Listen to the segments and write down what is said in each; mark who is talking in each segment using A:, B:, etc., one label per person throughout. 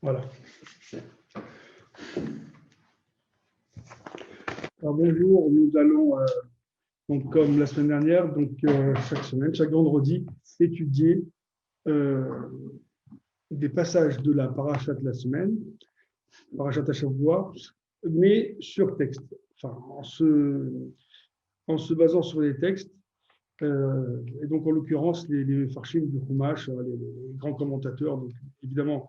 A: Voilà. Alors, bonjour, nous allons, donc, comme la semaine dernière, donc, chaque semaine, chaque vendredi, étudier des passages de la paracha de la semaine, parachat Hashavua, mais sur texte, enfin, en se basant sur les textes, et donc en l'occurrence les farshim du Chumash, les grands commentateurs, donc évidemment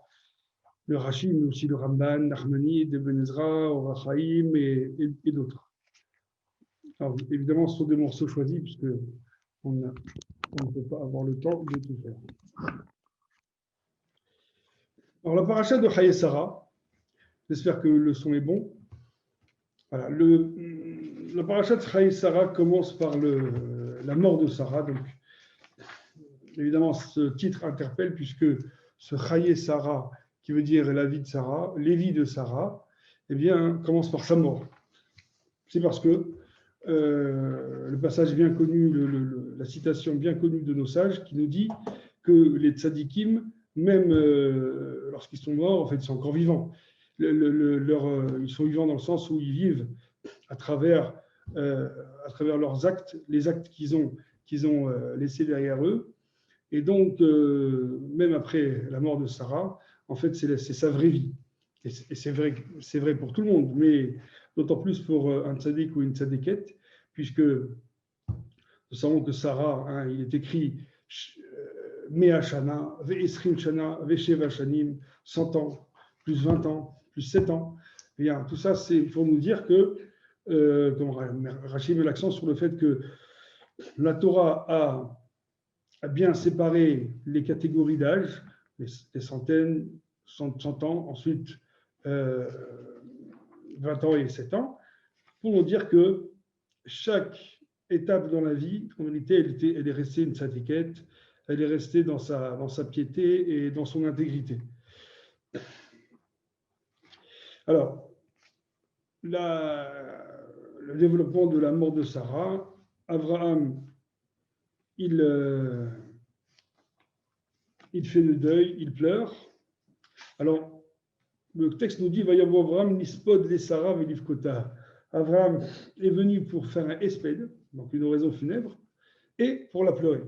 A: le Rashi, mais aussi le Ramban, Nachmani, Ibn Ezra, Or HaChaim et d'autres. Alors, évidemment, ce sont des morceaux choisis, puisque on ne peut pas avoir le temps de tout faire. Alors, la paracha de Chayei Sarah, j'espère que le son est bon. Voilà, la paracha de Chayei Sarah commence par la mort de Sarah. Donc, évidemment, ce titre interpelle, puisque ce Chayei Sarah, qui veut dire la vie de Sarah, les vies de Sarah, eh bien, commence par sa mort. C'est parce que le passage bien connu, la citation bien connue de nos sages, qui nous dit que les tzadikim, même lorsqu'ils sont morts, en fait, ils sont encore vivants. Ils sont vivants dans le sens où ils vivent à travers leurs actes, les actes qu'ils ont laissés derrière eux. Et donc, même après la mort de Sarah, en fait, c'est sa vraie vie. Et c'est vrai pour tout le monde, mais d'autant plus pour un tzaddik ou une tzaddiket, puisque nous savons que Sarah, il est écrit Mea Shana, Ve'esrim Shana, Ve'sheva Shanim, 100 ans, plus 20 ans, plus 7 ans. Bien, tout ça, c'est pour nous dire que, comme Rachid met l'accent sur le fait que la Torah a bien séparé les catégories d'âge, les centaines, 100 ans, ensuite 20 ans et 7 ans, pour nous dire que chaque étape dans la vie, en réalité, elle est restée une tzaddiket, elle est restée dans sa piété et dans son intégrité. Alors, le développement de la mort de Sarah, Abraham, il fait le deuil, il pleure. Alors, le texte nous dit Vayavu Abraham nispod les Sarah velivkota. Abraham est venu pour faire un espède, donc une oraison funèbre, et pour la pleurer.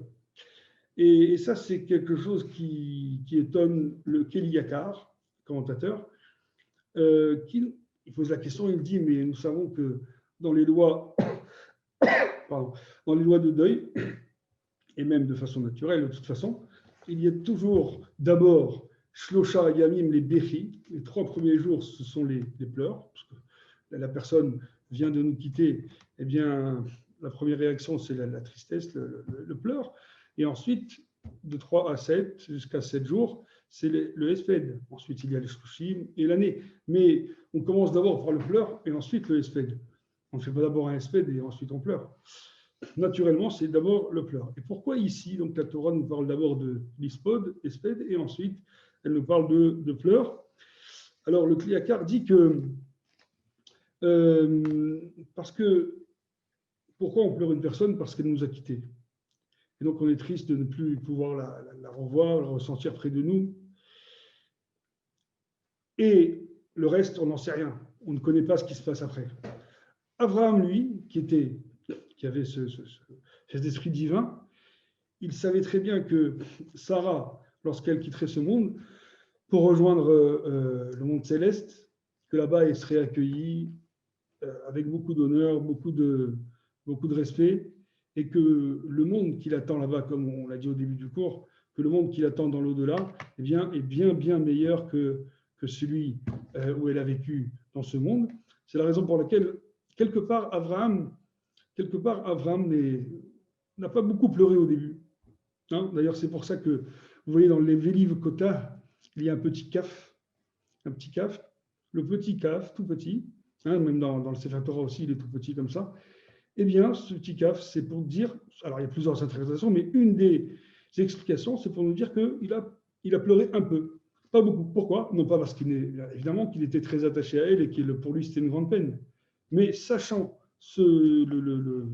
A: Et ça, c'est quelque chose qui étonne le Keli Yakar, commentateur, il pose la question, il dit, mais nous savons que dans les lois, dans les lois de deuil, et même de façon naturelle, de toute façon, il y a toujours d'abord Shlosha Yamim les Bechi, les 3 premiers jours, ce sont les pleurs, parce que la personne vient de nous quitter, eh bien, la première réaction, c'est la tristesse, le pleur. Et ensuite, de 3 à 7, jusqu'à 7 jours, c'est le Hesped. Ensuite, il y a les Shlushim et l'année. Mais on commence d'abord par le pleur et ensuite le Hesped. On ne fait pas d'abord un Hesped et ensuite on pleure. Naturellement, c'est d'abord le pleur. Et pourquoi ici, donc la Torah nous parle d'abord de l'Ispod, Hesped, et ensuite elle nous parle de pleurs. Alors le Kli Yakar dit que parce que pourquoi on pleure une personne? Parce qu'elle nous a quittés. Et donc on est triste de ne plus pouvoir la revoir, la ressentir près de nous. Et le reste, on n'en sait rien. On ne connaît pas ce qui se passe après. Abraham, lui, qui avait cet esprit divin, il savait très bien que Sarah, lorsqu'elle quitterait ce monde, pour rejoindre le monde céleste, que là-bas, elle serait accueillie avec beaucoup d'honneur, beaucoup de respect, et que le monde qui l'attend là-bas, comme on l'a dit au début du cours, que le monde qui l'attend dans l'au-delà, eh bien, est bien meilleur que celui où elle a vécu dans ce monde. C'est la raison pour laquelle, quelque part, Abraham n'a pas beaucoup pleuré au début. Hein, d'ailleurs, c'est pour ça que, vous voyez, dans les Véliv Kota, il y a un petit kaf. Le petit kaf, tout petit, hein, même dans le Sefer Torah aussi, il est tout petit comme ça. Eh bien, ce petit kaf, c'est pour dire, alors il y a plusieurs interprétations, mais une des explications, c'est pour nous dire qu'il a pleuré un peu. Pas beaucoup. Pourquoi? Non pas parce évidemment qu'il était très attaché à elle et que pour lui c'était une grande peine, mais sachant le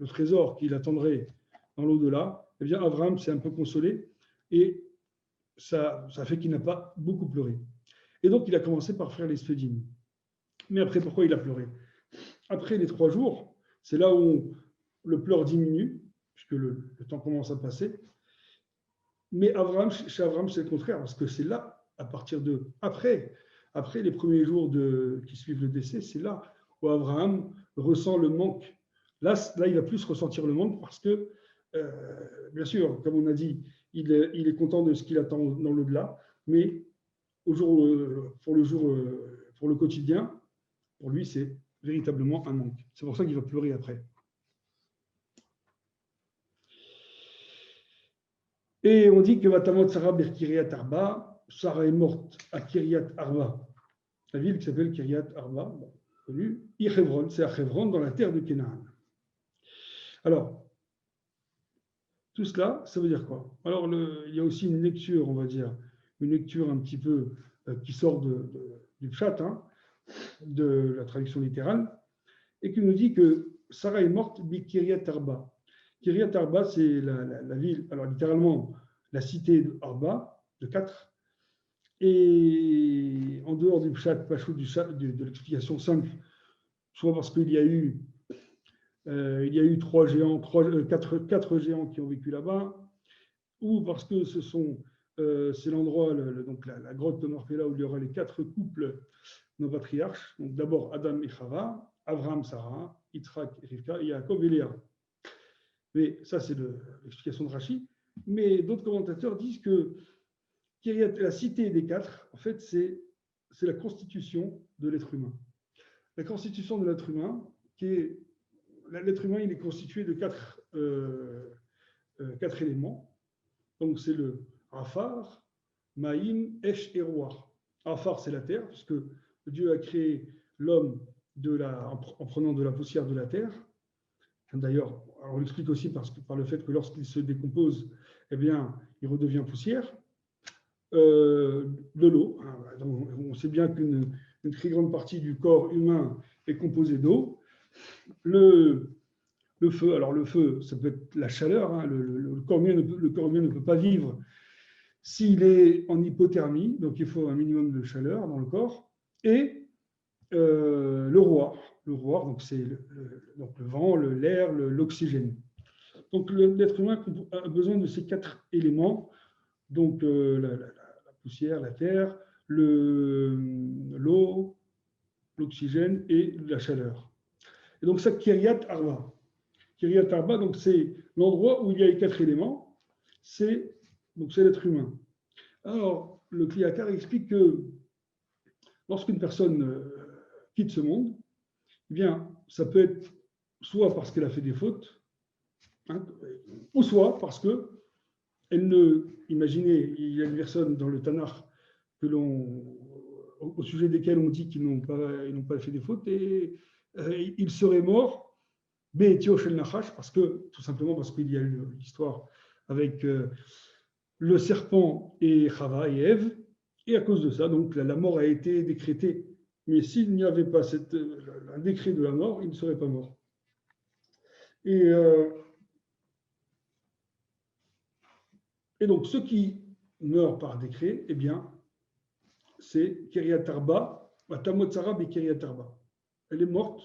A: trésor qu'il attendrait dans l'au-delà, eh bien Abraham s'est un peu consolé et ça fait qu'il n'a pas beaucoup pleuré. Et donc, il a commencé par faire les sfedim. Mais après, pourquoi il a pleuré? Après les 3 jours, c'est là où le pleur diminue, puisque le temps commence à passer. Mais chez Abraham, c'est le contraire, parce que c'est là, à partir de après les premiers jours qui suivent le décès, c'est là où Abraham ressent le manque. Là, il va plus ressentir le manque parce que, bien sûr, comme on a dit, il est content de ce qu'il attend dans l'au-delà, mais pour le quotidien, pour lui, c'est véritablement un manque. C'est pour ça qu'il va pleurer après. Et on dit que Vatamot Sarah ber Kiryat Arba, Sarah est morte à Kiryat Arba, la ville qui s'appelle Kiryat Arba, connue, Hebron, c'est à Hebron, dans la terre de Canaan. Alors, tout cela, ça veut dire quoi? Alors, il y a aussi une lecture, on va dire, une lecture un petit peu qui sort du pshat, de la traduction littérale, et qui nous dit que Sarah est morte bi Kiryat Arba. Kiryat Arba, c'est la ville, alors littéralement la cité d'Arba, de 4, et en dehors du pshat, pachou, de l'explication simple, soit parce qu'il y a eu 4 géants qui ont vécu là-bas, ou parce que c'est l'endroit, donc la grotte de Morphela, où il y aura les 4 couples, nos patriarches, donc d'abord Adam et Chava, Abraham, Sarah, Yitzhak et Rivka, et Yaakov et Léa. Mais ça, c'est l'explication de Rashi. Mais d'autres commentateurs disent que la cité des 4, en fait, c'est la constitution de l'être humain. La constitution de l'être humain, l'être humain, il est constitué de 4 éléments. Donc, c'est le Afar, Maïm, Esh et Ruach. Afar, c'est la terre, puisque Dieu a créé l'homme en prenant de la poussière de la terre. D'ailleurs, on l'explique aussi par le fait que lorsqu'il se décompose, eh bien, il redevient poussière. De l'eau. On sait bien qu'une très grande partie du corps humain est composée d'eau. Le feu, alors le feu, ça peut être la chaleur. Le corps humain ne peut pas vivre s'il est en hypothermie, donc il faut un minimum de chaleur dans le corps. Et le roi, donc c'est le vent, l'air, l'oxygène. Donc l'être humain a besoin de ces 4 éléments, donc la poussière, la terre, l'eau, l'oxygène et la chaleur. Et donc ça, Kiryat Arba. Kiryat Arba, donc c'est l'endroit où il y a les 4 éléments, c'est l'être humain. Alors, le Kli Yakar explique que lorsqu'une personne quitte ce monde, eh bien, ça peut être soit parce qu'elle a fait des fautes, ou soit parce que imaginez, il y a une personne dans le Tanakh au sujet desquelles on dit qu'ils n'ont pas fait des fautes, et il serait mort, Be'etio Shel Nachash, tout simplement parce qu'il y a eu l'histoire avec le serpent et Chava et Ève, et à cause de ça, donc la mort a été décrétée. Mais s'il n'y avait pas un décret de la mort, il ne serait pas mort. Et donc, ceux qui meurent par décret, eh bien, c'est Kiryat Arba, Vatamot Sarah et Kiryat Arba. Elle est morte,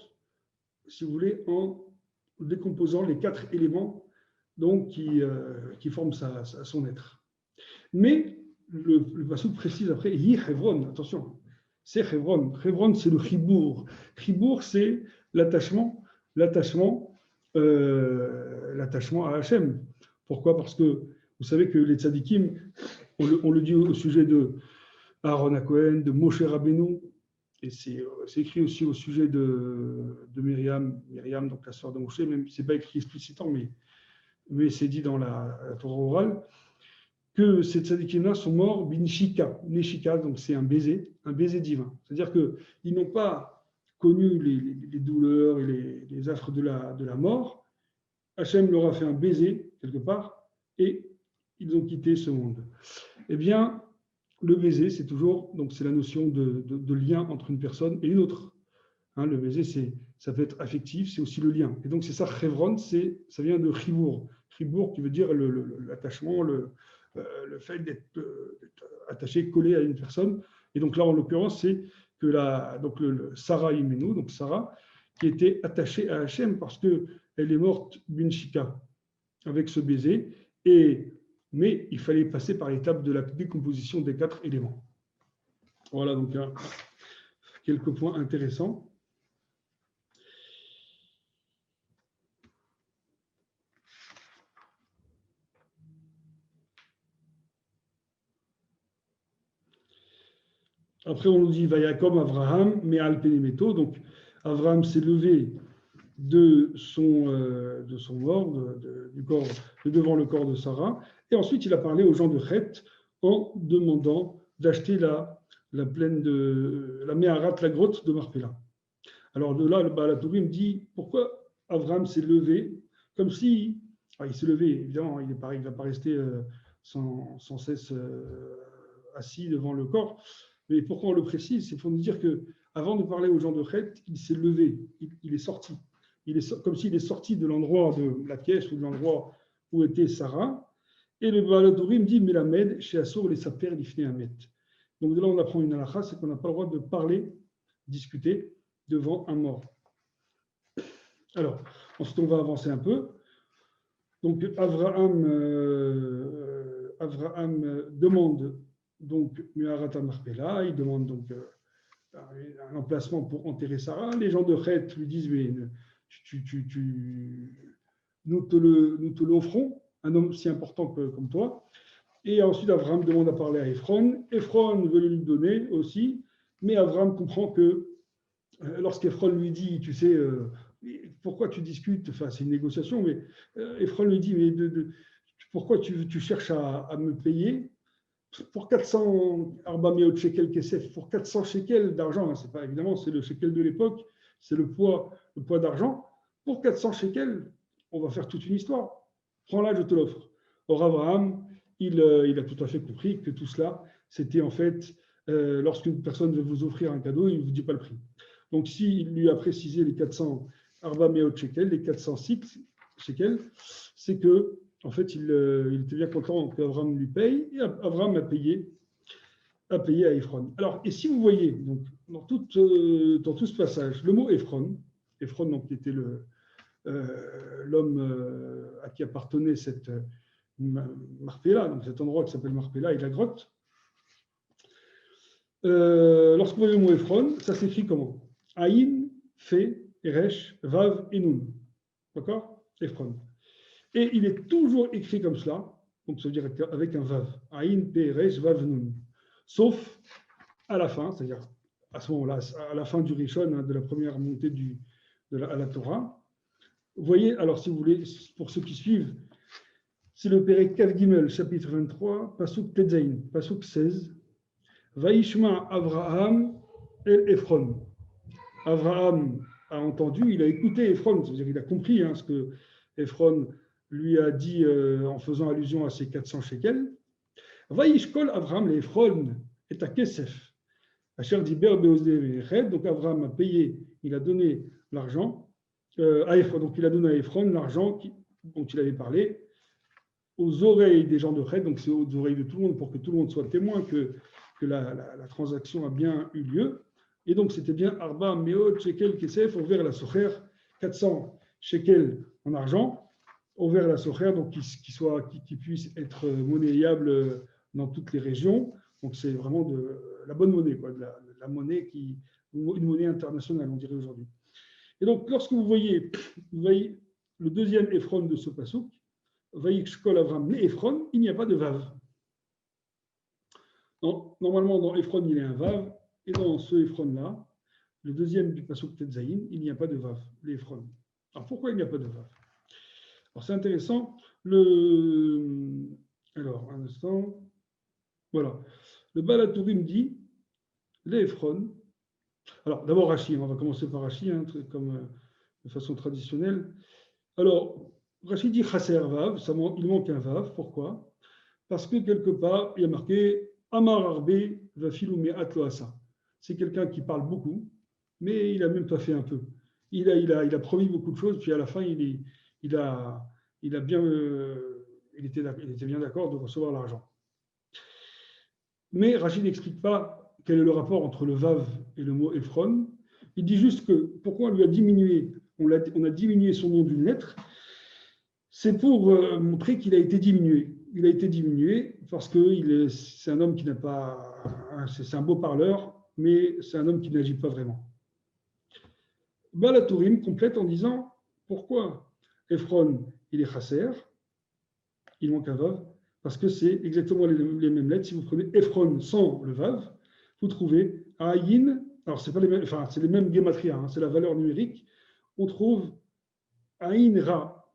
A: si vous voulez, en décomposant les 4 éléments donc, qui forment son être. Mais le passage précise après, Yi Hebron, attention, c'est Hebron. Hebron, c'est le Chibour. Chibour, c'est l'attachement à Hachem. Pourquoi? Parce que vous savez que les tzadikim, on le dit au sujet de Aaron HaKohen, de Moshe Rabbeinu, et c'est écrit aussi au sujet de Myriam, donc la sœur de Moshe, même c'est pas écrit explicitement, mais c'est dit dans la Torah orale, que ces tzadikim-là sont morts binishika. Nishika, donc c'est un baiser divin. C'est-à-dire qu'ils n'ont pas connu les douleurs et les affres de la mort. Hachem leur a fait un baiser, quelque part, et ils ont quitté ce monde. Eh bien, le baiser, c'est la notion de lien entre une personne et une autre. Le baiser, ça peut être affectif, c'est aussi le lien. Et donc, c'est ça, Chevron, ça vient de Chibour. Chibour qui veut dire l'attachement, le fait d'être attaché, collé à une personne. Et donc là, en l'occurrence, c'est que donc le Sarah Imenu, donc Sarah, qui était attachée à Hachem parce qu'elle est morte bin Shika avec ce baiser. Mais il fallait passer par l'étape de la décomposition des 4 éléments. Voilà, donc quelques points intéressants. Après, on nous dit Vayakom Avraham, mais Alpenemeto. Donc, Avraham s'est levé de son mort, du corps, de devant le corps de Sarah. Et ensuite, il a parlé aux gens de Chet en demandant d'acheter la plaine de la Méharat, la grotte de Marpella. Alors de là, le Baal HaTurim dit pourquoi Avraham s'est levé, comme si, il s'est levé, évidemment, il ne va pas rester sans cesse assis devant le corps. Mais pourquoi on le précise? C'est pour nous dire que avant de parler aux gens de Chet, il s'est levé, il est sorti. Comme s'il est sorti de l'endroit de la pièce ou de l'endroit où était Sarah. Et le Baal HaTurim dit Melamed, chez Assur, les saper, l'ifné Hamet. Donc de là, on apprend une halakha, c'est qu'on n'a pas le droit de parler, discuter devant un mort. Alors, ensuite, on va avancer un peu. Donc, Avraham demande donc Méharat Marpella, il demande donc un emplacement pour enterrer Sarah. Les gens de Chet lui disent mais nous te l'offrons, un homme si important comme toi. Et ensuite, Avraham demande à parler à Ephron. Ephron veut lui donner aussi, mais Avraham comprend que lorsqu'Ephron lui dit, tu sais, pourquoi tu discutes, enfin c'est une négociation, mais Ephron lui dit, mais pourquoi tu cherches à me payer pour 400 Arba Meot Shekel Kesef, pour 400 shekels d'argent, hein, c'est pas évidemment, c'est le shekel de l'époque, c'est le poids d'argent. Pour 400 shekels, on va faire toute une histoire. Prends-la, je te l'offre. Or, Abraham, il a tout à fait compris que tout cela, c'était en fait, lorsqu'une personne veut vous offrir un cadeau, il ne vous dit pas le prix. Donc, s'il lui a précisé les 400 Arba Meot Shekel, les 406 shekels, c'est que en fait, il était bien content qu'Avraham lui paye, et Avraham a payé à Ephron. Alors, et si vous voyez, donc, dans tout ce passage, le mot Ephron, donc, qui était l'homme à qui appartenait cette Marpella, donc cet endroit qui s'appelle Marpella et la grotte, lorsque vous voyez le mot Ephron, ça s'écrit comment? Aïn, Fe, Eresh, Vav et Nun. D'accord? Ephron. Et il est toujours écrit comme cela, donc ça veut dire avec un Vav. Aïn, Pe, Resh, Vav, Nun. Sauf à la fin, c'est-à-dire à ce moment-là, à la fin du Rishon, hein, de la première montée à la Torah. Vous voyez, alors si vous voulez, pour ceux qui suivent, c'est le Perek Kav Gimel, chapitre 23, Pasuk Tetzain, Pasuk 16. Vaishma Avraham el Ephron. Avraham a entendu, il a écouté Ephron, c'est-à-dire il a compris ce que Ephron lui a dit en faisant allusion à ses 400 shekels. Vaishkol Avraham le Ephron est à Kesef. Donc Avraham a payé, il a donné l'argent à Ephron, donc il a donné à Ephron l'argent dont il avait parlé aux oreilles des gens de Chet, donc c'est aux oreilles de tout le monde pour que tout le monde soit témoin que la transaction a bien eu lieu. Et donc c'était bien Arba Meot Shekel Kesef ouvert la Socher, 400 shekels en argent ouvert la Socher, donc qui puisse être monnayable dans toutes les régions. Donc c'est vraiment de la bonne monnaie, quoi, de la monnaie une monnaie internationale, on dirait aujourd'hui. Et donc lorsque vous voyez le deuxième Ephron de ce pasuk, Vaïkshkol Avram mais Ephron, il n'y a pas de Vav. Normalement dans Ephron il y a un Vav, et dans ce Ephron-là, le deuxième du pasuk Tetzaïn, il n'y a pas de Vav, l'Ephron. Alors pourquoi il n'y a pas de Vav? Alors c'est intéressant. Alors, un instant. Voilà. Le Baal HaTurim dit l'Ephron. Alors, d'abord Rashi, on va commencer par Rashi, comme de façon traditionnelle. Alors, Rashi dit Chaser Vav, il manque un Vav. Pourquoi? Parce que quelque part, il y a marqué Amar Arbe Vafilume Atloasa. C'est quelqu'un qui parle beaucoup, mais il n'a même pas fait un peu. Il a promis beaucoup de choses, puis à la fin, il a bien il était bien d'accord de recevoir l'argent. Mais Rachid n'explique pas quel est le rapport entre le vav et le mot Ephron. Il dit juste que pourquoi on lui a diminué, on a diminué son nom d'une lettre, c'est pour montrer qu'il a été diminué. Il a été diminué parce que c'est un homme qui n'a pas, c'est un beau parleur, mais c'est un homme qui n'agit pas vraiment. Balatourim complète en disant pourquoi Ephron il est chasser, il manque un vav, parce que c'est exactement les mêmes lettres. Si vous prenez Ephron sans le vav, vous trouvez Aïn, alors c'est pas les mêmes, enfin c'est les mêmes gématria, hein, c'est la valeur numérique. On trouve Aïn Ra,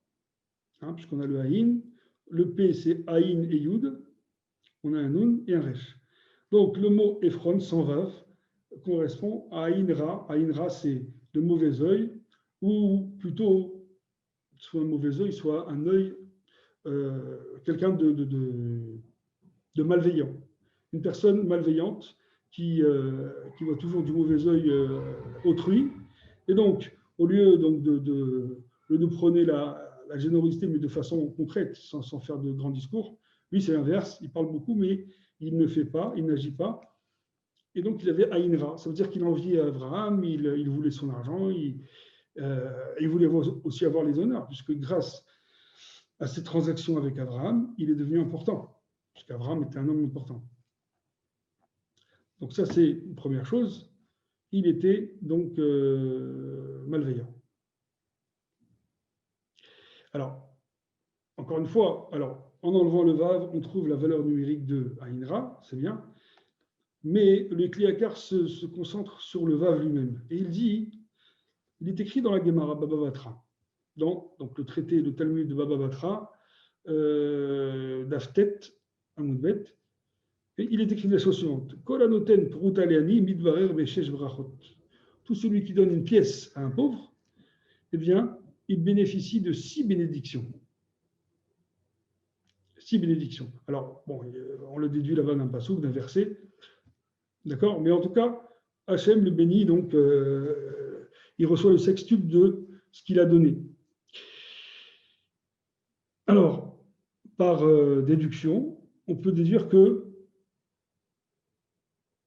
A: hein, puisqu'on a le Aïn, le P c'est Aïn et Yud, on a un Nun et un Resh. Donc le mot Ephron sans vav correspond à Aïn Ra. Aïn Ra c'est le mauvais œil, ou plutôt soit un mauvais œil, soit un œil, quelqu'un de malveillant. Une personne malveillante qui voit toujours du mauvais œil autrui. Et donc, au lieu donc, de prôner la générosité, mais de façon concrète, sans faire de grands discours, lui, c'est l'inverse. Il parle beaucoup, mais il ne fait pas, il n'agit pas. Et donc, il avait Aïnra. Ça veut dire qu'il enviait Abraham, il voulait son argent, il voulait aussi avoir les honneurs, puisque grâce à cette transaction avec Abraham, il est devenu important, puisqu'Abraham était un homme important. Donc ça, c'est une première chose. Il était donc malveillant. Alors, encore une fois, en enlevant le vav, on trouve la valeur numérique de Aïnra, c'est bien, mais le Kliakar se concentre sur le vav lui-même. Et il est écrit dans la Gemara Baba Batra, donc le traité, le Talmud de Baba Batra, d'Aftet, Amoudbet, et il est écrit de la chose suivante. Tout celui qui donne une pièce à un pauvre, eh bien, il bénéficie de 6 bénédictions. 6 bénédictions. Alors, bon, on le déduit là-bas d'un passouk, d'un verset, d'accord? Mais en tout cas, Hachem le bénit, donc il reçoit le sextuple de ce qu'il a donné. Alors, par déduction, on peut déduire que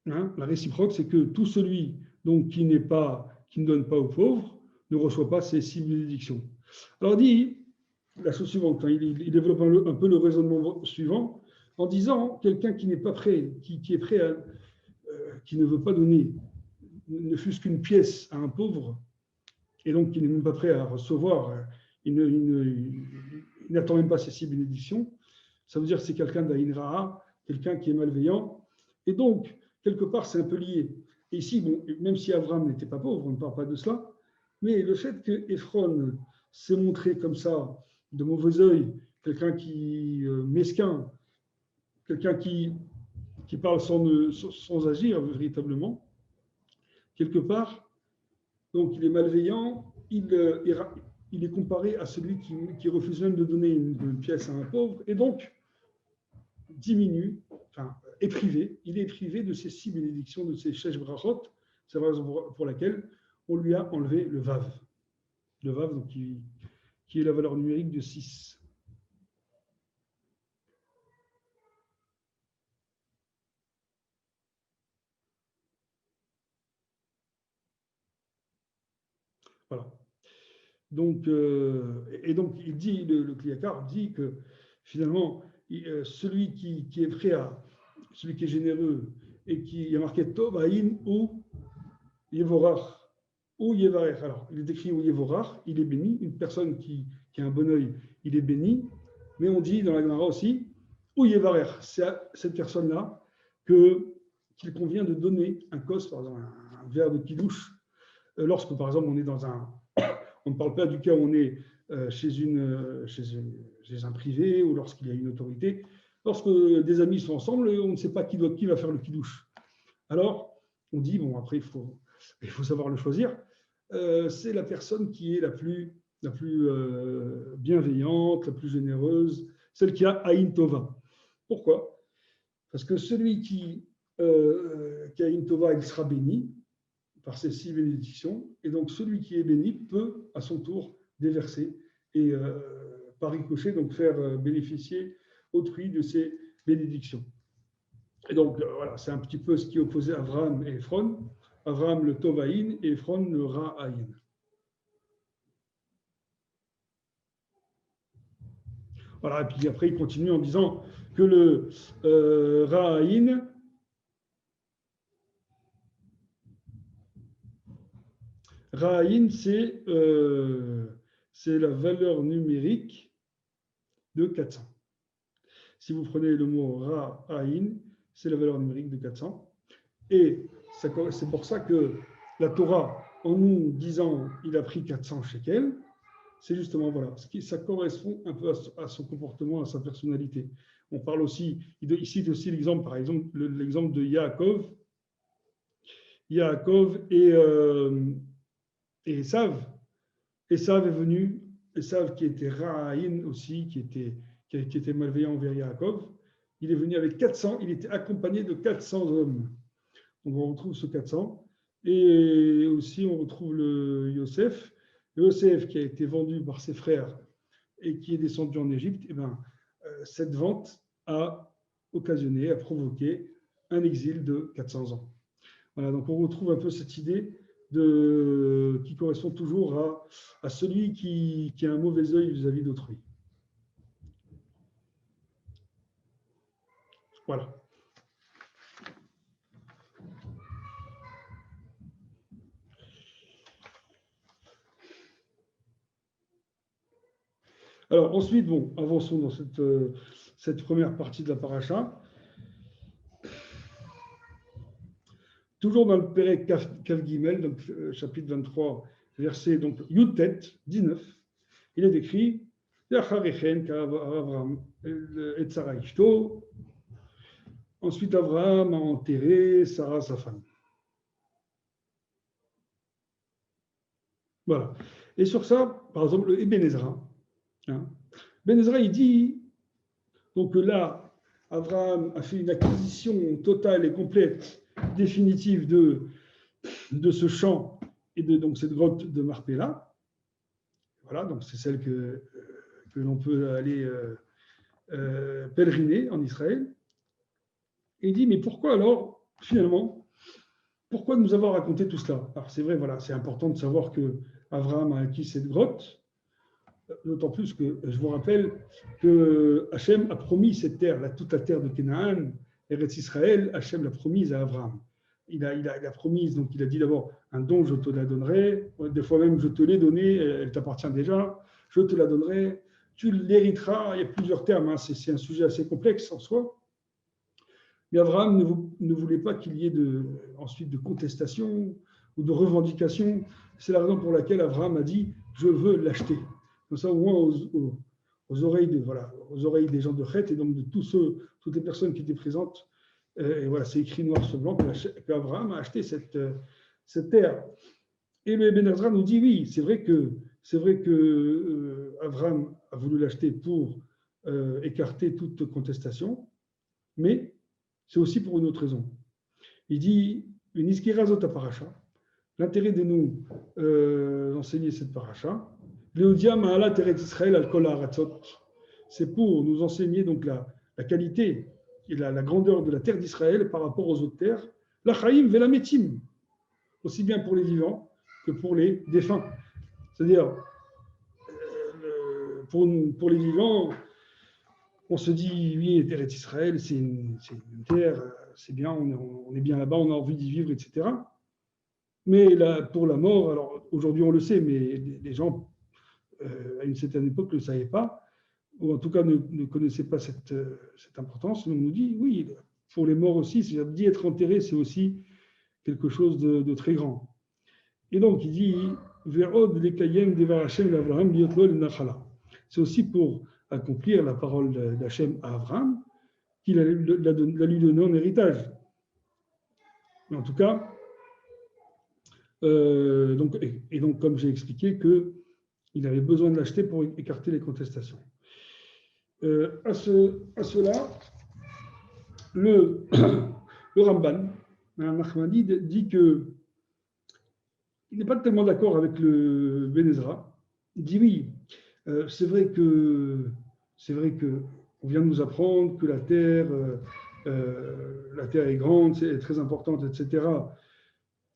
A: la réciproque, c'est que tout celui donc, qui ne donne pas aux pauvres ne reçoit pas ces 6 bénédictions. Alors, il dit la chose suivante, hein, il développe un peu le raisonnement suivant, en disant quelqu'un qui n'est pas prêt, qui est prêt à, qui ne veut pas donner, ne fût-ce qu'une pièce à un pauvre, et donc qui n'est même pas prêt à recevoir, il n'attend même pas ces 6 bénédictions, ça veut dire que c'est quelqu'un d'Aïnra'a, quelqu'un qui est malveillant, et donc, quelque part, c'est un peu lié. Et ici, bon, même si Abraham n'était pas pauvre, on ne parle pas de cela, mais le fait que Ephron s'est montré comme ça, de mauvais œil, quelqu'un qui mesquin, quelqu'un qui parle sans agir véritablement, quelque part, donc il est malveillant, il est comparé à celui qui refuse même de donner une pièce à un pauvre, et donc diminue, enfin, il est privé de ces 6 bénédictions, de ces shesh brachot. C'est la raison pour laquelle on lui a enlevé le vav. Le vav, donc, qui est la valeur numérique de 6. Voilà. Donc, et donc, il dit, le Kliakar dit que finalement, celui qui est prêt à, celui qui est généreux et qui a marqué Tov, Aïn ou Yevorach, ou Yevarech. Alors, il est écrit ou Yevorach, il est béni. Une personne qui a un bon œil, il est béni. Mais on dit dans la Gemara aussi, ou Yevarech, c'est à cette personne-là qu'il convient de donner un kos, par exemple, un verre de kidouche, lorsque, par exemple, on est dans un. On ne parle pas du cas où on est chez un privé ou lorsqu'il y a une autorité. Lorsque des amis sont ensemble, on ne sait pas qui va faire le kidouche. Alors, on dit, bon, après, il faut savoir le choisir. C'est la personne qui est la plus bienveillante, la plus généreuse, celle qui a Aïn Tova. Pourquoi? Parce que celui qui a Aïn Tova, il sera béni par ces 6 bénédictions, et donc celui qui est béni peut, à son tour, déverser et par ricochet, donc faire bénéficier autrui de ces bénédictions. Et donc, voilà, c'est un petit peu ce qui opposait Abraham et Ephron. Abraham le Tovaïn et Ephron le Ra'aïn. Voilà, et puis après, il continue en disant que le Ra'aïn, c'est la valeur numérique de 400. Si vous prenez le mot Ra'aïn, c'est la valeur numérique de 400. Et c'est pour ça que la Torah, en nous disant il a pris 400 shekels, c'est justement, voilà, ça correspond un peu à son comportement, à sa personnalité. On parle aussi, il cite aussi l'exemple, par exemple, l'exemple de Yaakov et Esav. Esav est venu, Esav qui était Ra'aïn aussi, qui était malveillant envers Yaakov, il est venu avec 400, il était accompagné de 400 hommes. Donc on retrouve ce 400. Et aussi on retrouve le Yosef qui a été vendu par ses frères et qui est descendu en Égypte. Et bien, cette vente a occasionné, a provoqué un exil de 400 ans. Voilà, donc on retrouve un peu cette idée qui correspond toujours à celui qui a un mauvais œil vis-à-vis d'autrui. Voilà. Alors ensuite, bon, avançons dans cette première partie de la paracha. Toujours dans le Pérec Kav Gimel, donc chapitre 23, verset donc Yutet 19, il est écrit ensuite Abraham a enterré Sarah sa femme. Voilà. Et sur ça, par exemple, le Ben Ezra. Ben Ezra, il dit donc là, Abraham a fait une acquisition totale et complète, définitive de ce champ et de donc cette grotte de Marpella. Voilà, donc c'est celle que l'on peut aller pèleriner en Israël. Et il dit, mais pourquoi alors, finalement, pourquoi nous avoir raconté tout cela? Alors c'est vrai, voilà, c'est important de savoir que Abraham a acquis cette grotte, d'autant plus que je vous rappelle que Hachem a promis cette terre, toute la terre de Canaan, Eretz Israël, Hachem l'a promise à Abraham. Il a promis, donc il a dit d'abord, un don, je te la donnerai, des fois même, je te l'ai donnée, elle t'appartient déjà, je te la donnerai, tu l'hériteras, il y a plusieurs termes, hein, c'est un sujet assez complexe en soi. Mais Abraham ne voulait pas qu'il y ait ensuite de contestation ou de revendication. C'est la raison pour laquelle Abraham a dit, je veux l'acheter. Comme ça, au moins aux oreilles des gens de Chet et donc de toutes les personnes qui étaient présentes. Et voilà, c'est écrit noir sur blanc qu'Abraham a acheté cette terre. Et le Ben Ezra nous dit oui, c'est vrai que Abraham a voulu l'acheter pour écarter toute contestation, mais c'est aussi pour une autre raison. Il dit une iskirazot à paracha. L'intérêt de nous enseigner cette paracha, c'est pour nous enseigner donc la qualité et la grandeur de la terre d'Israël par rapport aux autres terres, la chaim ve la metim, aussi bien pour les vivants que pour les défunts. C'est-à-dire, pour les vivants, on se dit, oui, la terre d'Israël, c'est une terre, c'est bien, on est bien là-bas, on a envie d'y vivre, etc. Mais là, pour la mort, alors aujourd'hui on le sait, mais les gens à une certaine époque ne le savaient pas, ou en tout cas ne connaissaient pas cette importance. On nous dit, oui, pour les morts aussi, c'est-à-dire d'y être enterré, c'est aussi quelque chose de très grand. Et donc il dit, c'est aussi pour accomplir la parole d'Hachem à Abraham, qu'il a lui donné en héritage. Mais en tout cas, donc, comme j'ai expliqué, qu'il avait besoin de l'acheter pour écarter les contestations. À cela, le Ramban, Nachmanides, dit que il n'est pas tellement d'accord avec le Ben Ezra. Il dit oui, C'est vrai que on vient de nous apprendre que la terre est grande, c'est très importante, etc.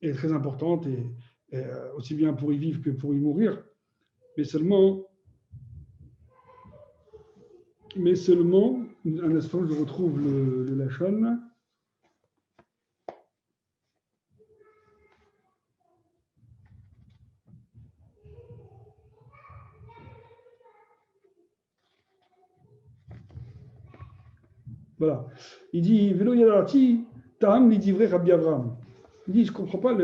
A: Est très importante et aussi bien pour y vivre que pour y mourir. Mais seulement, un instant, je retrouve le Lachon. Voilà. Il dit Velo Yadati, Taham Lidivre Rabbi Avram. Il dit je ne comprends pas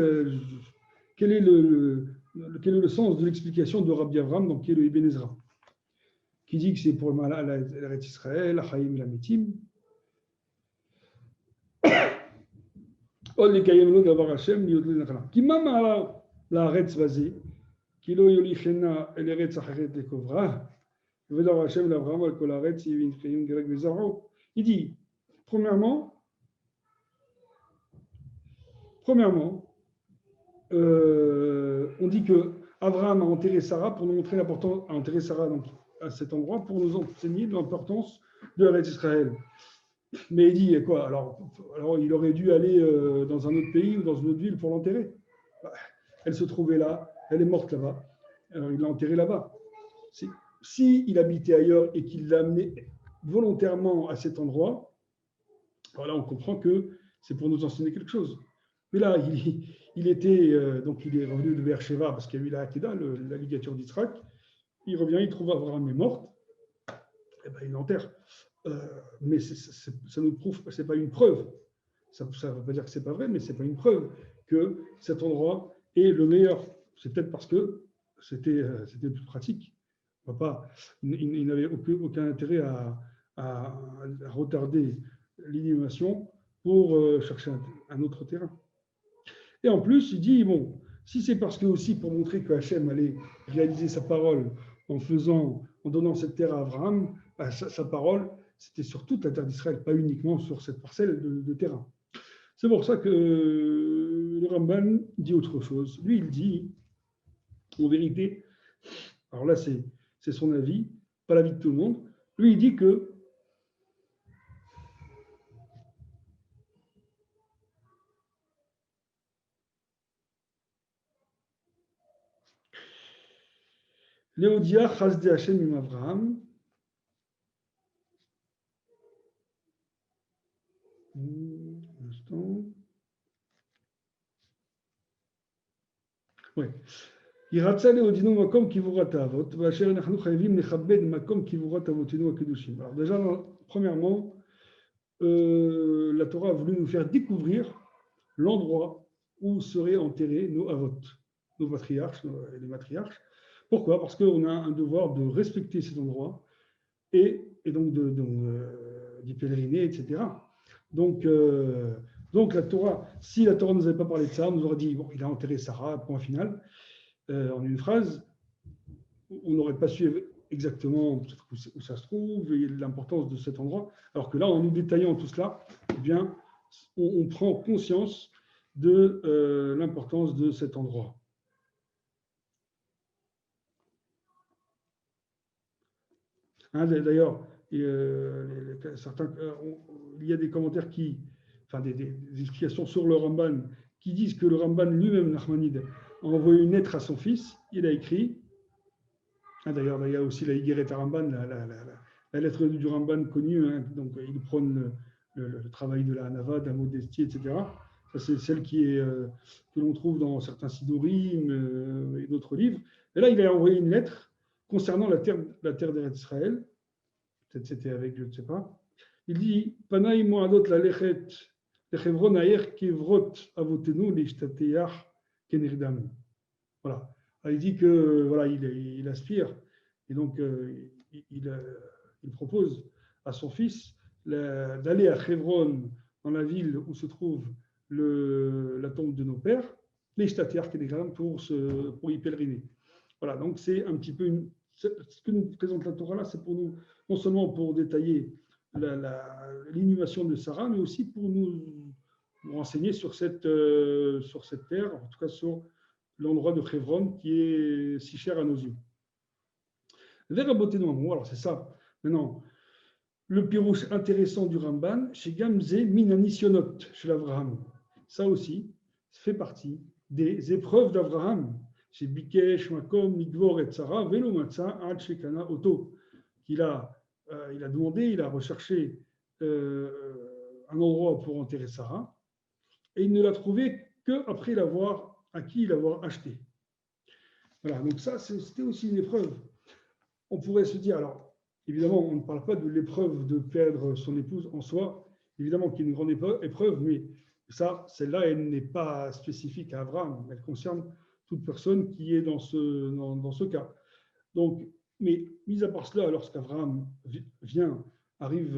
A: quel est le sens de l'explication de Rabbi Avram, donc qui est le Ibn Ezra, qui dit que c'est pour l'Eretz Israël, la Chaim et la Metim. Od lekayem lo davar Hashem liot le nachala. Ki ma ma'ala la'aretz vazi, ki lo yolichena el eretz acheret lekovra, vedavar Hashem l'Avraham al kol haaretz yivin chayim gerek vezaro. Il dit, premièrement, on dit que Abraham a enterré Sarah pour nous montrer l'importance, a enterré Sarah donc, à cet endroit pour nous enseigner l'importance de l'Eretz Israël. Mais il dit quoi alors, il aurait dû aller dans un autre pays ou dans une autre ville pour l'enterrer. Elle se trouvait là, elle est morte là-bas. Alors il l'a enterrée là-bas. Si il habitait ailleurs et qu'il l'a amené volontairement à cet endroit, voilà, on comprend que c'est pour nous enseigner quelque chose. Mais là, il était donc il est revenu de Beersheba parce qu'il y a eu la Hakeda, la ligature d'Yitzhak. Il revient, il trouve Abraham est morte. Eh ben, il l'enterre. Mais ça nous prouve, c'est pas une preuve. Ça ne veut pas dire que c'est pas vrai, mais c'est pas une preuve que cet endroit est le meilleur. C'est peut-être parce que c'était plus pratique. Il n'avait aucun intérêt à retarder l'inhumation pour chercher un autre terrain. Et en plus, il dit, bon, si c'est parce que aussi pour montrer que Hachem allait réaliser sa parole en donnant cette terre à Abraham, sa parole, c'était sur toute la terre d'Israël, pas uniquement sur cette parcelle de terrain. C'est pour ça que le Ramban dit autre chose. Lui, il dit, en vérité, alors là, c'est son avis, pas l'avis de tout le monde. Lui, il dit que Léodia Chasde Hashem im Avraham. Un instant. Oui. ירצה להודינו מקום קבורת האבות, ואשר אנחנו חייבים לכבד מקום קבורת אבותינו הקדושים. Alors déjà, premièrement, la Torah a voulu nous faire découvrir l'endroit où seraient enterrés nos avot, nos patriarches et les matriarches. Pourquoi? Parce qu'on a un devoir de respecter cet endroit et donc d'y pèleriner, etc. Donc la Torah, si la Torah ne nous avait pas parlé de ça, on nous aurait dit, bon, il a enterré Sarah, point final. En une phrase, on n'aurait pas su exactement où ça se trouve et l'importance de cet endroit. Alors que là, en nous détaillant tout cela, eh bien, on prend conscience de l'importance de cet endroit. Hein, d'ailleurs, il y a des commentaires des explications sur le Ramban qui disent que le Ramban lui-même, Nachmanide, a envoyé une lettre à son fils. Il a écrit, d'ailleurs, il y a aussi la Higueret Ramban, la lettre du Ramban connue, hein, donc il prône le travail de la Hanava, de la modestie, etc. Ça, c'est celle que l'on trouve dans certains Sidorim et d'autres livres. Et là, il a envoyé une lettre concernant la terre d'Eretz Israël. Peut-être c'était avec, je ne sais pas. Il dit Panaï moadot la lechet lechevron ayer kevrot avotenu lishtateach kenerdam. Voilà. Alors, il dit que voilà, il aspire et donc il propose à son fils d'aller à Hebron, dans la ville où se trouve la tombe de nos pères, lishtateach kenerdam pour y pèleriner. Voilà. Donc c'est un petit peu ce que nous présente la Torah là, c'est pour nous non seulement pour détailler l'inhumation de Sarah, mais aussi pour nous renseigner sur cette terre, en tout cas sur l'endroit de Hebron qui est si cher à nos yeux. Bon, alors c'est ça. Maintenant, le pirouche intéressant du Ramban, chez Gamze Minanisionot, chez l'Avraham. Ça aussi, ça fait partie des épreuves d'Avraham. Chez Bikesh, Makom, Migvor et Tzara, Velo Matza, Ad Shekana Oto. Il a demandé, il a recherché un endroit pour enterrer Sarah, et il ne l'a trouvé qu'après l'avoir acquis, l'avoir acheté. Voilà, donc ça, c'était aussi une épreuve. On pourrait se dire, alors, évidemment, on ne parle pas de l'épreuve de perdre son épouse en soi, évidemment qu'il y a une grande épreuve, mais ça, celle-là, elle n'est pas spécifique à Abraham, elle concerne toute personne qui est dans ce cas. Donc, mais mis à part cela, lorsqu'Abraham arrive,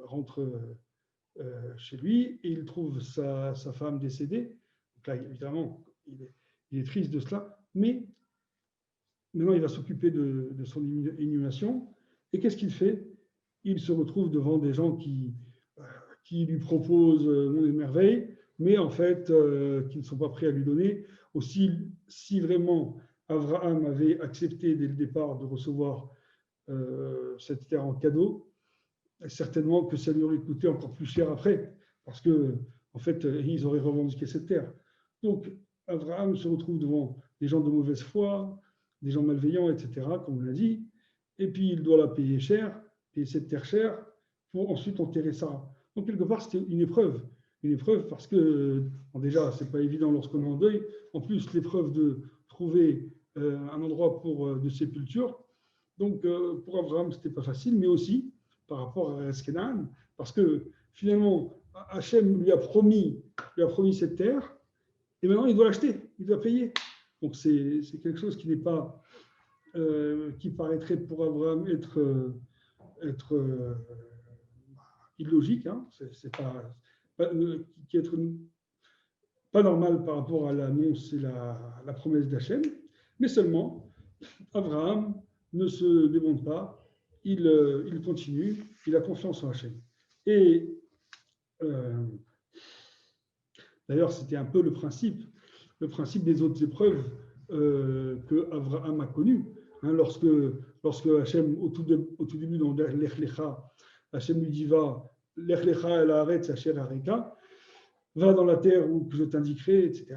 A: rentre chez lui, et il trouve sa femme décédée, donc là, évidemment, il est triste de cela, mais maintenant, il va s'occuper de son inhumation. Et qu'est-ce qu'il fait? Il se retrouve devant des gens qui lui proposent des merveilles, mais en fait, qui ne sont pas prêts à lui donner. Aussi, si vraiment Abraham avait accepté dès le départ de recevoir cette terre en cadeau, certainement que ça lui aurait coûté encore plus cher après, parce que en fait, ils auraient revendiqué cette terre. Donc, Abraham se retrouve devant des gens de mauvaise foi, des gens malveillants, etc., comme on l'a dit, et puis il doit la payer cher, payer cette terre chère, pour ensuite enterrer Sarah. Donc, quelque part, c'était une épreuve parce que, bon, déjà, c'est pas évident lorsqu'on est en deuil. En plus, l'épreuve de trouver un endroit de sépulture. Donc, pour Abraham, c'était pas facile, mais aussi par rapport à Eskenan, parce que finalement, Hachem lui a promis cette terre, et maintenant il doit l'acheter, il doit payer. Donc c'est quelque chose qui n'est pas, qui paraîtrait pour Abraham être illogique, hein, c'est qui est pas normal par rapport à l'annonce et la promesse d'Hachem, mais seulement Abraham ne se démonte pas. Il continue, il a confiance en Hachem. Et d'ailleurs, c'était un peu le principe des autres épreuves que Abraham a connues. Hein, lorsque Hachem, au tout début, dans Lech Lecha, Hachem lui dit va, Lech Lecha el haaretz asher hareka, va dans la terre où je t'indiquerai, etc.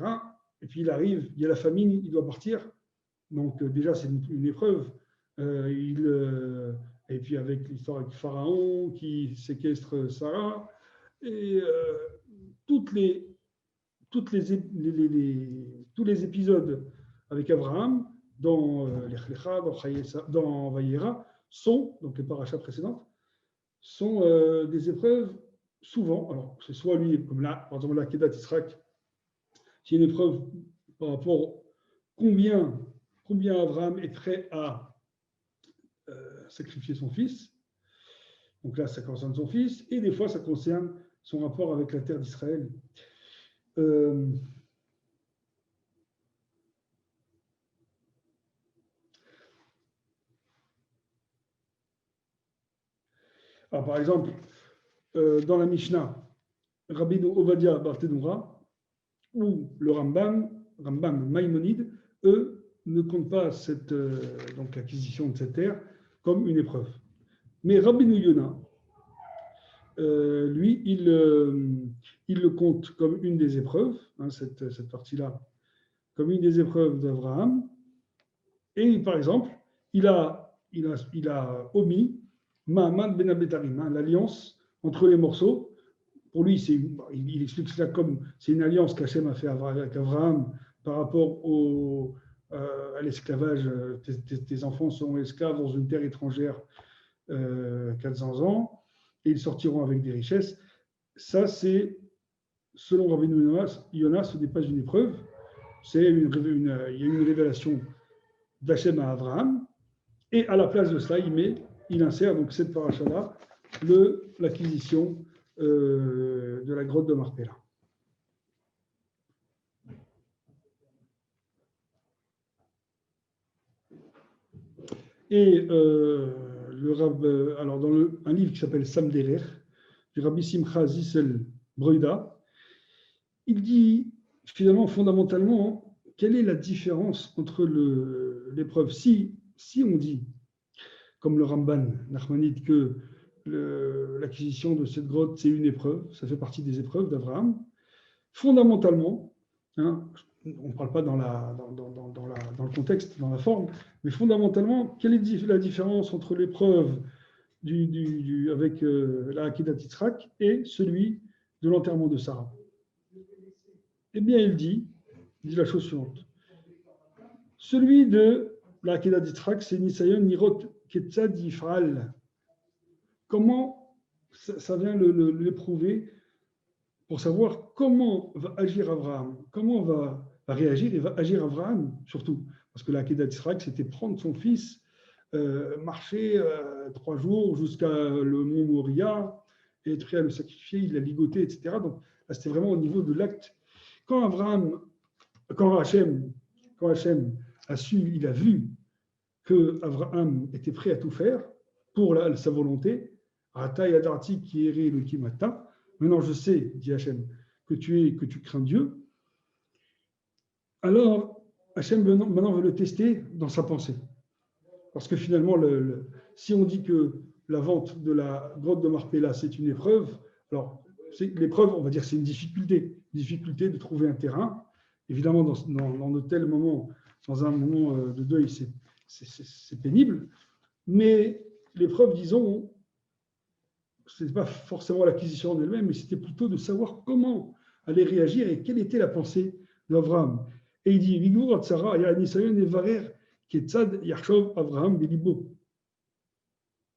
A: Et puis il arrive, il y a la famine, il doit partir. Donc déjà, c'est une épreuve. Et puis avec l'histoire avec Pharaon qui séquestre Sarah, et tous les épisodes avec Abraham dans Lech Lecha, dans Vayera, donc les parachas précédentes, sont des épreuves souvent. Alors c'est soit lui, comme là, par exemple la Kedat Yisrak, qui est une épreuve par rapport combien Abraham est prêt à sacrifier son fils. Donc là, ça concerne son fils, et des fois, ça concerne son rapport avec la terre d'Israël. Alors, par exemple, dans la Mishnah, Rabbi Ovadia Barthénoura ou le Rambam Maïmonide, eux, ne comptent pas donc l'acquisition de cette terre comme une épreuve. Mais Rabbi Yonah, lui, il le compte comme une des épreuves, hein, cette partie-là, comme une des épreuves d'Abraham. Et par exemple, il a omis Ma'amad ben Abetarim, hein, l'alliance entre les morceaux. Pour lui, il explique cela comme c'est une alliance qu'Hachem a fait avec Abraham par rapport à l'esclavage. Tes enfants seront esclaves dans une terre étrangère 400 ans et ils sortiront avec des richesses. Ça, c'est, selon Rabbi Yonah, ce n'est pas une épreuve. Il y a une révélation d'Hachem à Abraham, et à la place de cela, il insère donc cette paracha-là, l'acquisition de la grotte de Marpella. Et alors dans un livre qui s'appelle Samderer, du Rabbi Simcha Zissel Broida, il dit finalement fondamentalement quelle est la différence entre l'épreuve. Si si on dit, comme le Ramban Nachmanide, que l'acquisition de cette grotte, c'est une épreuve, ça fait partie des épreuves d'Abraham, fondamentalement, hein, on ne parle pas dans le contexte, dans la forme, mais fondamentalement, quelle est la différence entre l'épreuve avec la Akedat Yitzhak et celui de l'enterrement de Sarah? Eh bien, il dit la chose suivante. Celui de la Akedat Yitzhak, c'est Nisayon Nirot Ketzad Yifral. Comment ça vient l'éprouver pour savoir comment va agir Abraham, comment va réagir et va agir Abraham, surtout. Parce que la Akedat Yitzhak, c'était prendre son fils, marcher 3 jours jusqu'à le mont Moria, et être prêt à le sacrifier, il l'a ligoté, etc. Donc là, c'était vraiment au niveau de l'acte. Quand Hachem a su, il a vu que Abraham était prêt à tout faire pour sa volonté, Ata Yadarti qui errait le Kimata. Maintenant, je sais, dit Hachem, que tu crains Dieu. Alors, Hachem maintenant veut le tester dans sa pensée. Parce que finalement, si on dit que la vente de la grotte de Marpella, c'est une épreuve, alors l'épreuve, on va dire, c'est une difficulté de trouver un terrain. Évidemment, dans de tels moments, dans un moment de deuil, c'est pénible. Mais l'épreuve, disons, ce n'est pas forcément l'acquisition en elle-même, mais c'était plutôt de savoir comment aller réagir et quelle était la pensée d'Abraham. Et il dit, Vigvour Atzara, Yanisayon Evarer, Ketzad Yarshov Abraham Belibo.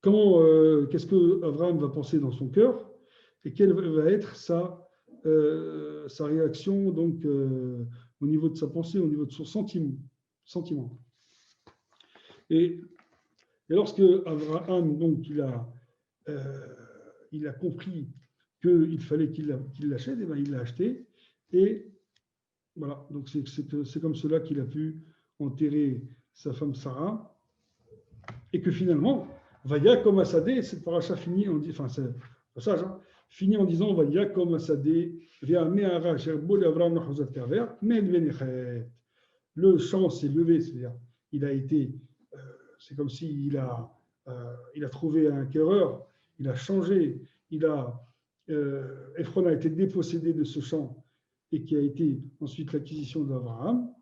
A: Qu'est-ce que Abraham va penser dans son cœur et quelle va être sa réaction donc, au niveau de sa pensée, au niveau de son sentiment. Et lorsque Abraham, donc, il a compris qu'il fallait qu'il l'achète, et bien il l'a acheté. Et voilà, donc c'est comme cela qu'il a pu enterrer sa femme Sarah. Et que finalement, Vaya comme Asadé, cette paracha finit en disant, enfin, c'est le passage, hein, finit en disant Vaya comme Asadé, le champ s'est levé, c'est-à-dire, il a été, c'est comme s'il a trouvé un acquéreur, il a changé, Ephron a été dépossédé de ce champ et qui a été ensuite l'acquisition d'Abraham.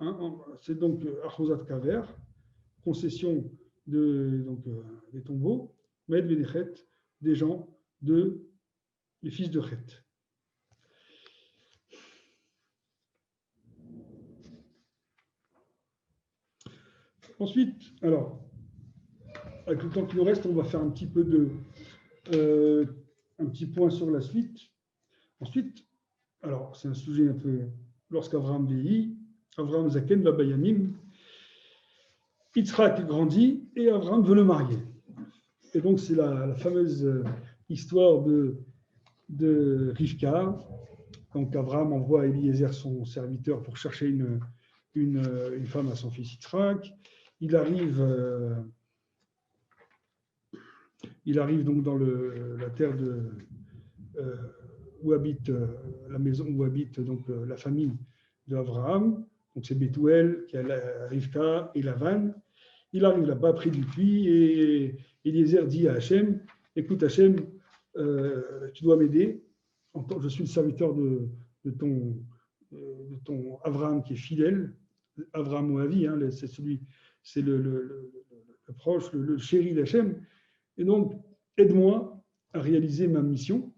A: Hein, c'est donc Achozat Kaver, concession des tombeaux, Med Benechet, des gens les fils de Chet. Ensuite, alors, avec le temps qui nous reste, on va faire un petit peu un petit point sur la suite. Ensuite, alors, c'est un sujet un peu, lorsqu'Abraham vieillit, Abraham Zaken va Bayamim, Yitzhak grandit et Abraham veut le marier. Et donc, c'est la fameuse histoire de Rivka. Donc, Abraham envoie Eliezer, son serviteur, pour chercher une femme à son fils Yitzhak. Il arrive donc dans la terre où habite la maison où habite donc la famille d'Abraham. Donc c'est Bethuel, qui a Rivka et Lavan. Il arrive là-bas près du puits et Eliezer dit à Hachem, écoute Hachem, tu dois m'aider. Je suis le serviteur de ton Abraham qui est fidèle. Abraham Moavi, hein, c'est le proche, le chéri d'Hachem. Et donc, aide-moi à réaliser ma mission.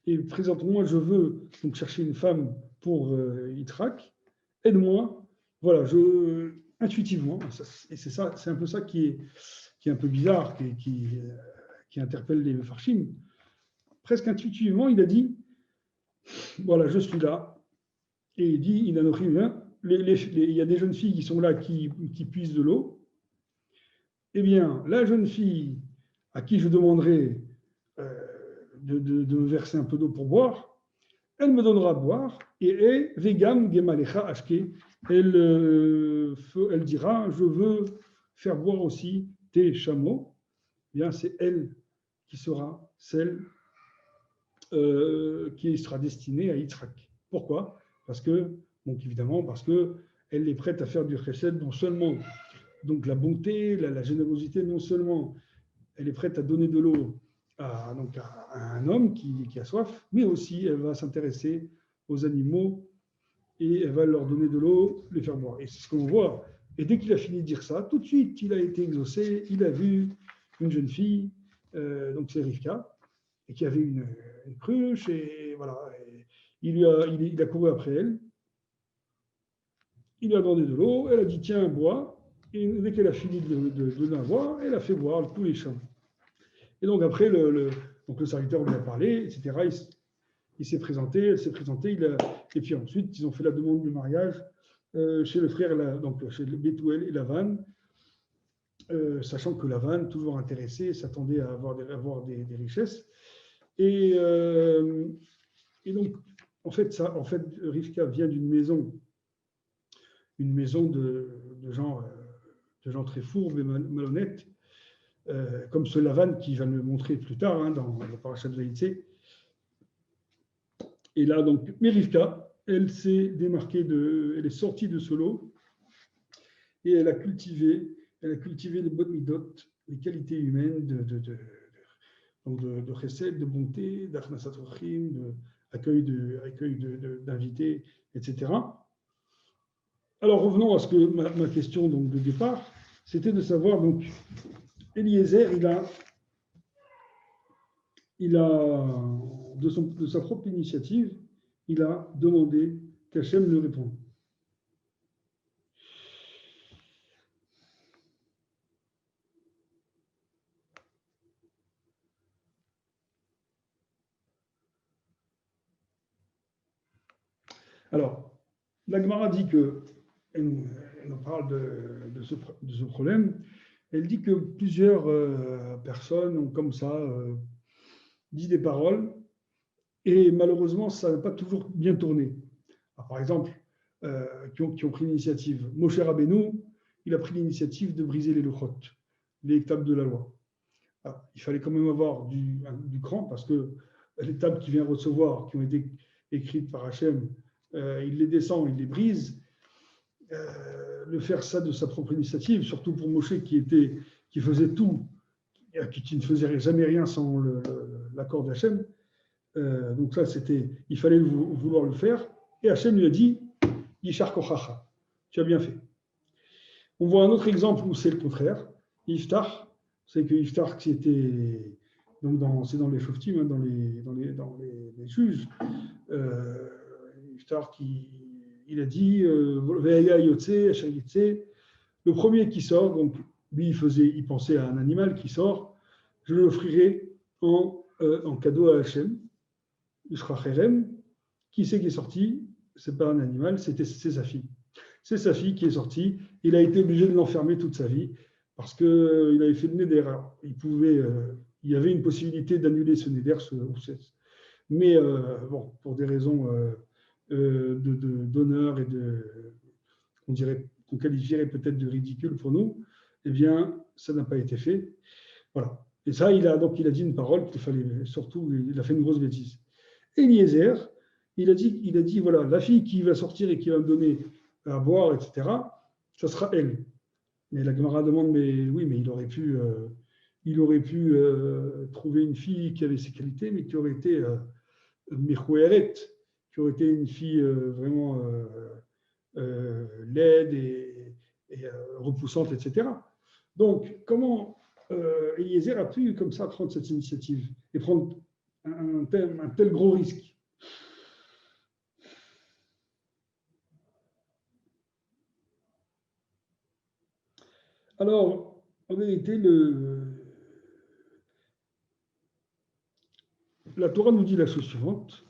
A: Et présentement, je veux donc chercher une femme pour Yitzhak. Aide-moi. Voilà, intuitivement, et c'est un peu ça qui est un peu bizarre, qui interpelle les Mefarshim. Presque intuitivement, il a dit, voilà, je suis là. Et il dit, il a nourri rien. Il y a des jeunes filles qui sont là, qui puisent de l'eau. Eh bien, la jeune fille à qui je demanderai de me verser un peu d'eau pour boire, elle me donnera à boire, et Vegam Gemalecha Ashke, elle dira, je veux faire boire aussi tes chameaux. Eh bien, c'est elle qui sera celle qui sera destinée à Yitzhak. Pourquoi? Parce que, donc évidemment, parce qu'elle est prête à faire du chesed non seulement donc la bonté, la générosité, non seulement elle est prête à donner de l'eau à un homme qui a soif, mais aussi elle va s'intéresser aux animaux et elle va leur donner de l'eau, les faire boire. Et c'est ce qu'on voit. Et dès qu'il a fini de dire ça, tout de suite, il a été exaucé, il a vu une jeune fille, donc c'est Rivka, et qui avait une cruche, et voilà. Et il a couru après elle, il lui a demandé de l'eau, elle a dit tiens, bois, et dès qu'elle a fini de la boire, elle a fait boire tous les champs. Et donc après, donc le serviteur lui a parlé, etc. Il s'est présenté, elle s'est présentée, et puis ensuite, ils ont fait la demande du mariage chez le frère, donc chez Bethuel et Lavan, sachant que Lavan, toujours intéressé, s'attendait à avoir des richesses. Et donc, en fait, Rivka vient d'une maison de gens très fourbes et malhonnêtes, comme ce Lavan qui va le montrer plus tard dans le parachat de Vaïtsé. Et là, donc, Rivka, elle s'est démarquée elle est sortie de ce lot et elle a cultivé les bonnes midot, les qualités humaines de chesed, de bonté, d'achnasat ochim, d'accueil d'invités, etc. Alors revenons à ce que ma question donc, de départ, c'était de savoir, donc, Eliezer, il a de sa propre initiative, il a demandé qu'Hachem lui réponde. Alors, la Gemara dit que, elle nous parle de ce problème, elle dit que plusieurs personnes ont comme ça dit des paroles, et malheureusement, ça n'a pas toujours bien tourné. Alors, par exemple, qui ont pris l'initiative. Moshe Rabbeinu, il a pris l'initiative de briser les lochot, les tables de la loi. Alors, il fallait quand même avoir du cran, parce que les tables qu'il vient recevoir, qui ont été écrites par Hachem, il les descend, il les brise. Le faire ça de sa propre initiative, surtout pour Moshe qui faisait tout, qui ne faisait jamais rien sans l'accord d'Hachem. Donc ça, il fallait vouloir le faire. Et Hachem lui a dit, Yishar Kochacha, tu as bien fait. On voit un autre exemple où c'est le contraire. Iftar, c'est que Iftar, c'était c'est dans les shoftim, dans les juges. Iftar il a dit le premier qui sort, donc lui il pensait à un animal qui sort, je l'offrirai en cadeau à Hachem. Qui c'est qui est sorti? C'est pas un animal, c'est sa fille. C'est sa fille qui est sortie. Il a été obligé de l'enfermer toute sa vie parce qu'il avait fait le neder. Il y avait une possibilité d'annuler ce neder, mais bon, pour des raisons d'honneur et qu'on qualifierait peut-être de ridicule pour nous, eh bien, ça n'a pas été fait. Voilà. Et ça, il a dit une parole qu'il fallait, surtout, il a fait une grosse bêtise. Eliezer, il a dit, voilà, la fille qui va sortir et qui va me donner à boire, etc., ça sera elle. Mais la Gemara demande, mais oui, mais il aurait pu trouver une fille qui avait ses qualités, mais qui aurait été Mechoueret, qui aurait été une fille vraiment laide et repoussante, etc. Donc, comment Eliezer a pu comme ça prendre cette initiative et prendre un tel gros risque? Alors, en vérité, la Torah nous dit la chose suivante.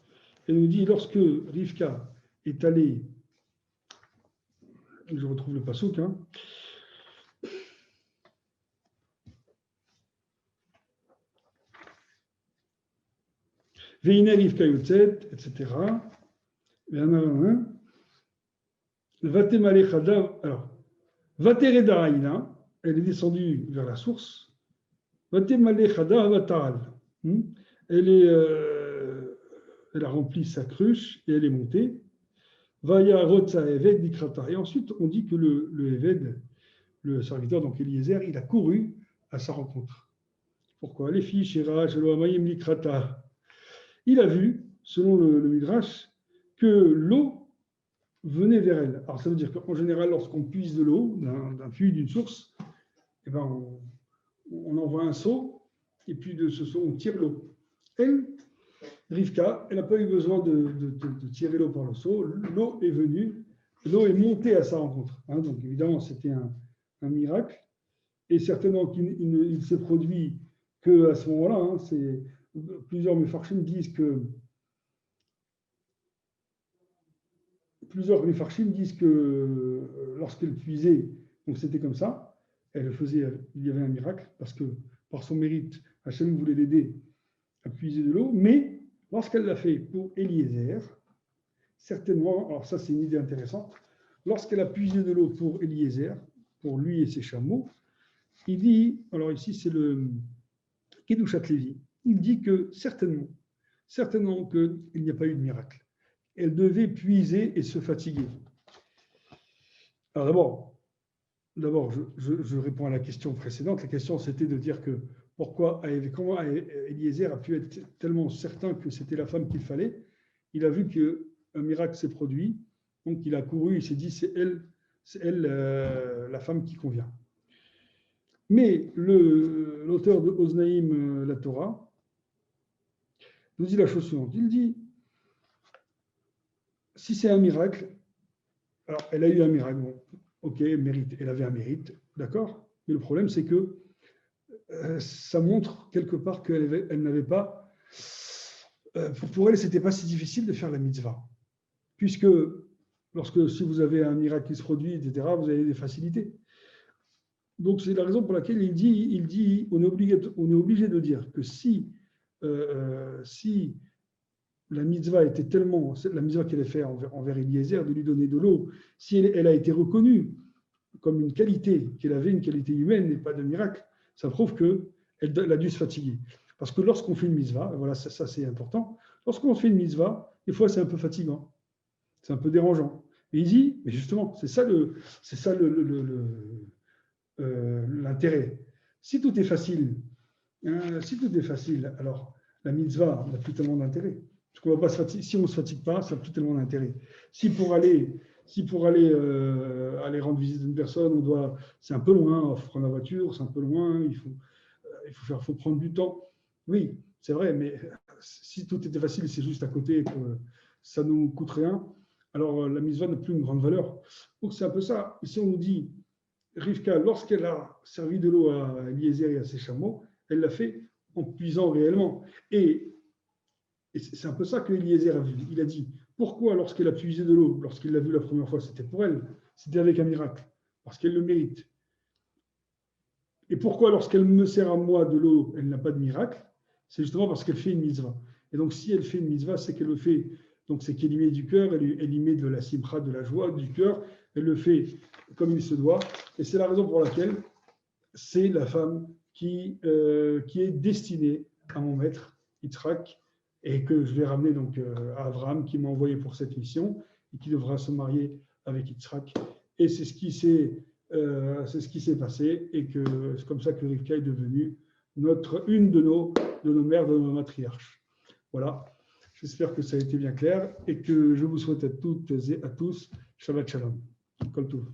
A: Elle nous dit, lorsque Rivka est allée, je retrouve le passouk, Veine Rivka Yotzet, etc. Alors, Vatereda Aïna, elle est descendue vers la source. Vatemalechada Vatal. Elle a rempli sa cruche et elle est montée. Vaya Rotsa Eved Dikrata. Et ensuite, on dit que le Eved, le serviteur, donc Eliezer, il a couru à sa rencontre. Pourquoi? Les filles, Shira, Sheloamayim, Likrata. Il a vu, selon le Midrash, que l'eau venait vers elle. Alors ça veut dire qu'en général, lorsqu'on puise de l'eau d'un puits, d'une source, eh ben on envoie un seau, et puis de ce seau, on tire l'eau. Elle, Rivka, elle n'a pas eu besoin de tirer l'eau par le seau. L'eau est venue, l'eau est montée à sa rencontre. Donc évidemment, c'était un miracle. Et certainement qu'il s'est produit qu'à ce moment-là. Plusieurs Mefarshim disent que lorsqu'elle puisait, donc c'était comme ça, elle faisait, il y avait un miracle, parce que par son mérite, Hachem voulait l'aider à puiser de l'eau, mais lorsqu'elle l'a fait pour Eliezer, certainement, alors ça c'est une idée intéressante, lorsqu'elle a puisé de l'eau pour Eliezer, pour lui et ses chameaux, il dit, alors ici c'est le Kedushat Lévi, il dit que certainement qu'il n'y a pas eu de miracle. Elle devait puiser et se fatiguer. Alors d'abord, je réponds à la question précédente. La question, c'était de dire que comment Eliezer a pu être tellement certain que c'était la femme qu'il fallait. Il a vu qu'un miracle s'est produit, donc il a couru, il s'est dit, c'est elle la femme qui convient. Mais l'auteur de Oznaïm, la Torah, nous dit la chose suivante. Il dit, si c'est un miracle, alors elle a eu un miracle, bon, ok, mérite, elle avait un mérite, d'accord, mais le problème c'est que ça montre quelque part qu'elle n'avait pas, pour elle, c'était pas si difficile de faire la mitzvah, puisque si vous avez un miracle qui se produit, etc., vous avez des facilités. Donc c'est la raison pour laquelle il dit, on est obligé de dire que si la mitzvah était tellement, la mitzvah qu'elle a fait envers Eliezer, de lui donner de l'eau, si elle a été reconnue comme une qualité, qu'elle avait une qualité humaine et pas de miracle, ça prouve qu'elle a dû se fatiguer. Parce que lorsqu'on fait une mitzvah, voilà, ça c'est important, lorsqu'on fait une mitzvah, des fois c'est un peu fatigant, c'est un peu dérangeant. Et il dit, mais justement, c'est ça l'intérêt. Si tout est facile, alors la mitzvah n'a plus tellement d'intérêt. Parce qu'on va pas si on ne se fatigue pas, ça n'a plus tellement d'intérêt. Si pour aller rendre visite à une personne, c'est un peu loin, il faut prendre la voiture, c'est un peu loin, il faut prendre du temps. Oui, c'est vrai, mais si tout était facile, c'est juste à côté et que ça ne nous coûte rien, alors la mitzvah n'a plus une grande valeur. Donc c'est un peu ça. Ici on nous dit, Rivka, lorsqu'elle a servi de l'eau à Eliezer et à ses chameaux, elle l'a fait en puisant réellement. Et c'est un peu ça que Eliezer a vu. Il a dit, pourquoi lorsqu'elle a puisé de l'eau, lorsqu'il l'a vu la première fois, c'était pour elle, c'était avec un miracle, parce qu'elle le mérite. Et pourquoi lorsqu'elle me sert à moi de l'eau, elle n'a pas de miracle? C'est justement parce qu'elle fait une mitzvah. Et donc si elle fait une mitzvah, c'est qu'elle le fait, donc c'est qu'elle y met du cœur, elle y met de la simcha, de la joie, du cœur, elle le fait comme il se doit. Et c'est la raison pour laquelle c'est la femme qui est destinée à mon maître, Yitzhak, et que je vais ramener donc à Abraham, qui m'a envoyé pour cette mission, et qui devra se marier avec Yitzhak. Et c'est ce qui s'est passé, et que c'est comme ça que Rivka est devenue une de nos mères, de nos matriarches. Voilà, j'espère que ça a été bien clair, et que je vous souhaite à toutes et à tous Shabbat Shalom. Kol Tov.